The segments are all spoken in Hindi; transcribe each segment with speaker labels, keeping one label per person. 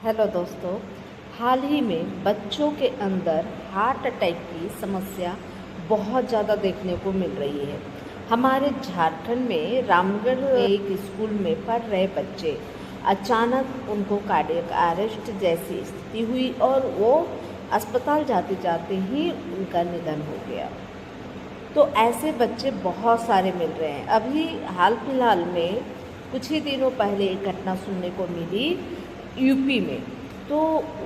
Speaker 1: हेलो दोस्तों। हाल ही में बच्चों के अंदर हार्ट अटैक की समस्या बहुत ज़्यादा देखने को मिल रही है। हमारे झारखंड में रामगढ़ एक स्कूल में पढ़ रहे बच्चे अचानक उनको कार्डियक अरेस्ट जैसी स्थिति हुई और वो अस्पताल जाते जाते ही उनका निधन हो गया। तो ऐसे बच्चे बहुत सारे मिल रहे हैं। अभी हाल फिलहाल में कुछ ही दिनों पहले एक घटना सुनने को मिली यूपी में। तो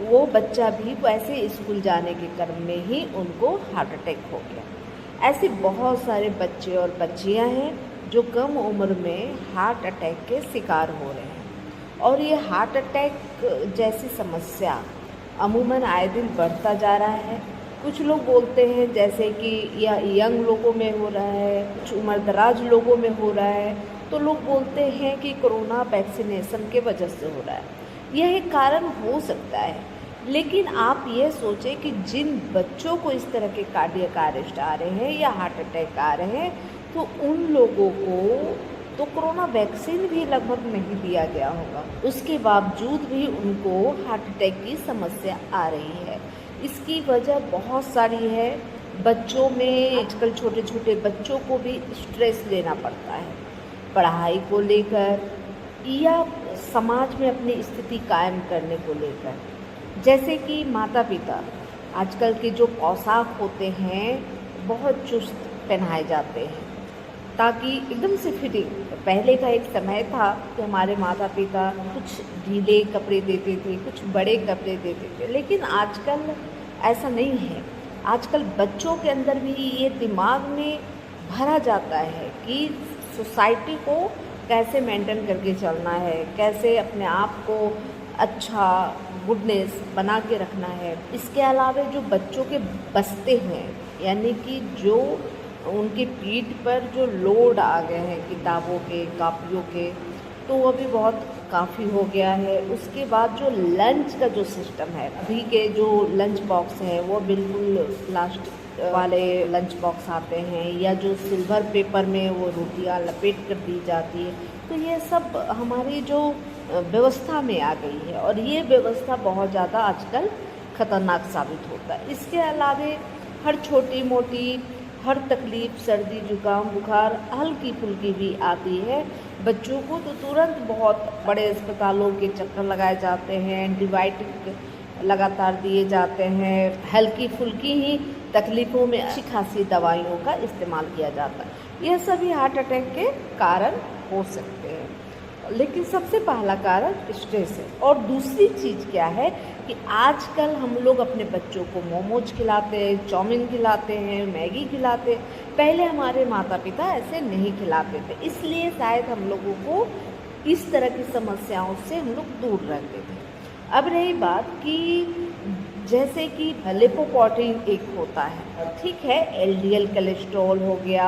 Speaker 1: वो बच्चा भी वैसे स्कूल जाने के क्रम में ही उनको हार्ट अटैक हो गया। ऐसे बहुत सारे बच्चे और बच्चियां हैं जो कम उम्र में हार्ट अटैक के शिकार हो रहे हैं और ये हार्ट अटैक जैसी समस्या अमूमन आए दिन बढ़ता जा रहा है। कुछ लोग बोलते हैं जैसे कि या यंग लोगों में हो रहा है, कुछ उम्रदराज लोगों में हो रहा है। तो लोग बोलते हैं कि कोरोना वैक्सीनेशन के वजह से हो रहा है। यह एक कारण हो सकता है, लेकिन आप ये सोचें कि जिन बच्चों को इस तरह के कार्डियक अरेस्ट आ रहे हैं या हार्ट अटैक आ रहे हैं, तो उन लोगों को तो कोरोना वैक्सीन भी लगभग नहीं दिया गया होगा, उसके बावजूद भी उनको हार्ट अटैक की समस्या आ रही है। इसकी वजह बहुत सारी है। बच्चों में आजकल छोटे छोटे बच्चों को भी स्ट्रेस लेना पड़ता है पढ़ाई को लेकर या समाज में अपनी स्थिति कायम करने को लेकर। जैसे कि माता पिता आजकल के जो पोशाक होते हैं बहुत चुस्त पहनाए जाते हैं ताकि एकदम से फिटिंग। पहले का एक समय था कि हमारे माता पिता कुछ ढीले कपड़े देते थे, कुछ बड़े कपड़े देते थे, लेकिन आजकल ऐसा नहीं है। आजकल बच्चों के अंदर भी ये दिमाग में भरा जाता है कि सोसाइटी को कैसे मेंटेन करके चलना है, कैसे अपने आप को अच्छा गुडनेस बना के रखना है। इसके अलावा जो बच्चों के बस्ते हैं, यानी कि जो उनके पीठ पर जो लोड आ गए हैं किताबों के, कापियों के, तो वो भी बहुत काफ़ी हो गया है। उसके बाद जो लंच का जो सिस्टम है, अभी के जो लंच बॉक्स हैं वो बिल्कुल प्लास्टिक वाले लंच बॉक्स आते हैं या जो सिल्वर पेपर में वो रोटियां लपेट कर दी जाती है। तो ये सब हमारी जो व्यवस्था में आ गई है और ये व्यवस्था बहुत ज़्यादा आजकल ख़तरनाक साबित होता है। इसके अलावे हर छोटी मोटी हर तकलीफ़, सर्दी जुकाम बुखार हल्की फुल्की भी आती है बच्चों को, तो तुरंत बहुत बड़े अस्पतालों के चक्कर लगाए जाते हैं, एंटीबायोटिक लगातार दिए जाते हैं। हल्की फुल्की ही तकलीफ़ों में अच्छी खासी दवाइयों का इस्तेमाल किया जाता है। यह सभी हार्ट अटैक के कारण हो सकते हैं, लेकिन सबसे पहला कारण स्ट्रेस है। और दूसरी चीज़ क्या है कि आजकल हम लोग अपने बच्चों को मोमोज खिलाते हैं, चाउमीन खिलाते हैं, मैगी खिलाते हैं। पहले हमारे माता पिता ऐसे नहीं खिलाते थे, इसलिए शायद हम लोगों को इस तरह की समस्याओं से हम लोग दूर रहते थे। अब रही बात कि जैसे कि लिपोप्रोटीन एक होता है, ठीक है, एलडीएल कोलेस्ट्रॉल हो गया,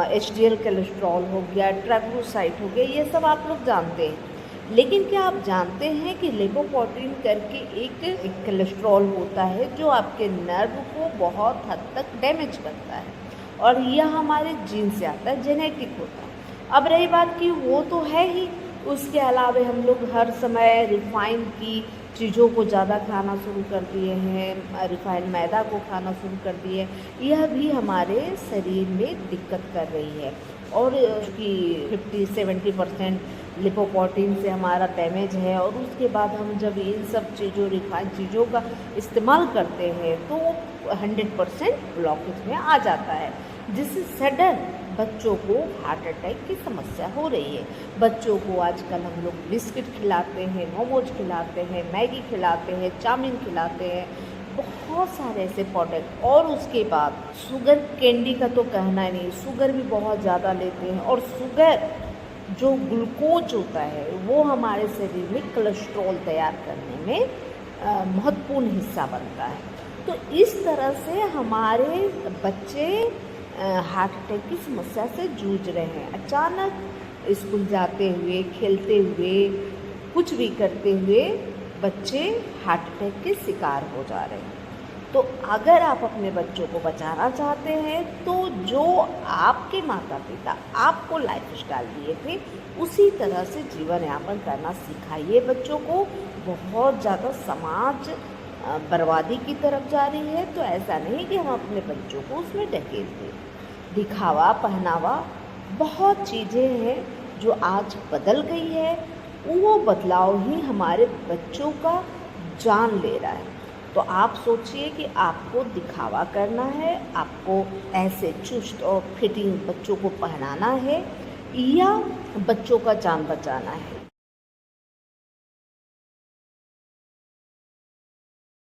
Speaker 1: एचडीएल कोलेस्ट्रॉल हो गया, ट्राइग्लिसराइड हो गया, ये सब आप लोग जानते हैं। लेकिन क्या आप जानते हैं कि लिपोप्रोटीन करके एक कोलेस्ट्रॉल होता है जो आपके नर्व को बहुत हद तक डैमेज करता है और यह हमारे जीन से आता है, जेनेटिक होता है। अब रही बात कि वो तो है ही, उसके अलावा हम लोग हर समय रिफाइंड की चीज़ों को ज़्यादा खाना शुरू कर दिए हैं, रिफाइंड मैदा को खाना शुरू कर दिए, यह भी हमारे शरीर में दिक्कत कर रही है। और कि 50-70% लिपोप्रोटीन से हमारा डैमेज है और उसके बाद हम जब इन सब चीज़ों रिफाइंड चीज़ों का इस्तेमाल करते हैं तो 100% ब्लॉकेज में आ जाता है, जिससे सडन बच्चों को हार्ट अटैक की समस्या हो रही है। बच्चों को आजकल हम लोग बिस्किट खिलाते हैं, मोमोज खिलाते हैं, मैगी खिलाते हैं, चाउमीन खिलाते हैं, बहुत सारे ऐसे प्रोडक्ट। और उसके बाद शुगर कैंडी का तो कहना ही नहीं, शुगर भी बहुत ज़्यादा लेते हैं। और शुगर जो ग्लूकोज होता है वो हमारे शरीर में कोलेस्ट्रॉल तैयार करने में महत्वपूर्ण हिस्सा बनता है। तो इस तरह से हमारे बच्चे हार्ट अटैक की समस्या से जूझ रहे हैं। अचानक स्कूल जाते हुए, खेलते हुए, कुछ भी करते हुए बच्चे हार्ट अटैक के शिकार हो जा रहे हैं। तो अगर आप अपने बच्चों को बचाना चाहते हैं तो जो आपके माता पिता आपको लाइफ स्टाइल दिए थे उसी तरह से जीवन यापन करना सिखाइए बच्चों को। बहुत ज़्यादा समाज बर्बादी की तरफ जा रही है, तो ऐसा नहीं कि हम अपने बच्चों को उसमें ढकेल दें। दिखावा पहनावा बहुत चीज़ें हैं जो आज बदल गई है, वो बदलाव ही हमारे बच्चों का जान ले रहा है। तो आप सोचिए कि आपको दिखावा करना है, आपको ऐसे चुस्त और फिटिंग बच्चों को पहनाना है या बच्चों का जान बचाना है।